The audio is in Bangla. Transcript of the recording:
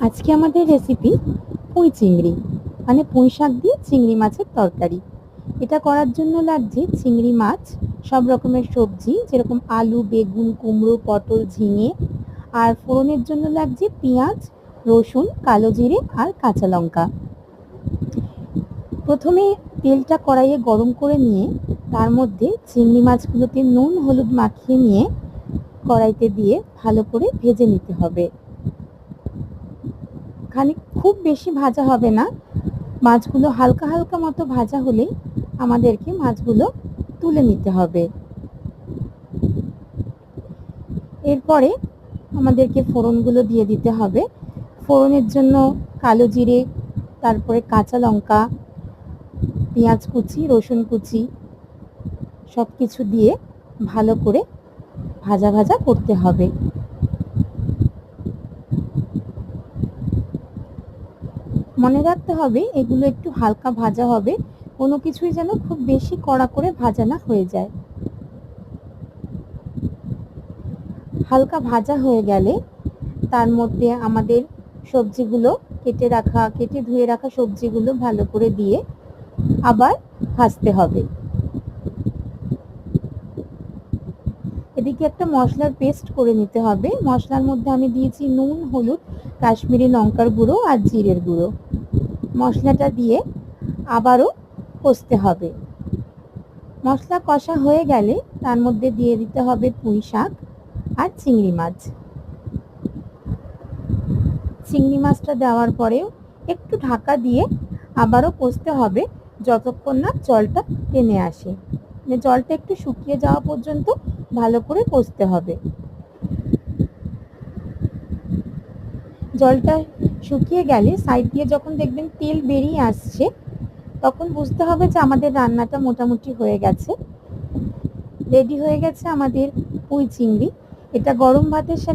আজকে আমাদের রেসিপি পুঁই চিংড়ি, মানে পুঁই শাক দিয়ে চিংড়ি মাছের তরকারি। এটা করার জন্য লাগছে চিংড়ি মাছ, সব রকমের সবজি যেরকম আলু, বেগুন, কুমড়ো, পটল, ঝিঙে। আর ফোড়নের জন্য লাগছে পেঁয়াজ, রসুন, কালো জিরে আর কাঁচা লঙ্কা। প্রথমে তেলটা কড়াইয়ে গরম করে নিয়ে তার মধ্যে চিংড়ি মাছগুলোকে নুন হলুদ মাখিয়ে নিয়ে কড়াইতে দিয়ে ভালো করে ভেজে নিতে হবে। খুব বেশি ভাজা হবে না, মাছগুলো হালকা হালকা মতো ভাজা হলেই আমাদেরকে মাছগুলো তুলে নিতে হবে। এরপরে আমাদেরকে ফোড়নগুলো দিয়ে দিতে হবে। ফোড়নের জন্য কালো জিরে, তারপরে কাঁচা লঙ্কা, পেঁয়াজ কুচি, রসুন কুচি সব কিছু দিয়ে ভালো করে ভাজা ভাজা করতে হবে। মনে রাখতে হবে এগুলো একটু হালকা ভাজা হবে, কোনো কিছুই যেন খুব বেশি কড়া করে ভাজা না হয়ে যায়। হালকা ভাজা হয়ে গেলে তার মধ্যে আমাদের সবজিগুলো কেটে ধুয়ে রাখা সবজিগুলো ভালো করে দিয়ে আবার ভাজতে হবে। এদিকে একটা মশলার পেস্ট করে নিতে হবে। মশলার মধ্যে আমি দিয়েছি নুন, হলুদ, কাশ্মীরি লঙ্কার গুঁড়ো আর জিরের গুঁড়ো। মশলাটা দিয়ে আবারও কষতে হবে। মশলা কষা হয়ে গেলে তার মধ্যে দিয়ে দিতে হবে পুঁই শাক আর চিংড়ি মাছ। চিংড়ি মাছটা দেওয়ার পরেও একটু ঢাকা দিয়ে আবারও কষতে হবে যতক্ষণ না জলটা টেনে আসে, মানে জলটা একটু শুকিয়ে যাওয়া পর্যন্ত ভালো করে কষতে হবে। জলটা শুকিয়ে গেলে সাইড দিয়ে যখন দেখবেন তেল বেরিয়ে আসছে, তখন বুঝতে হবে যে আমাদের রান্নাটা মোটামুটি হয়ে গেছে, রেডি হয়ে গেছে আমাদের পুঁই চিংড়ি। এটা গরম ভাতের সাথে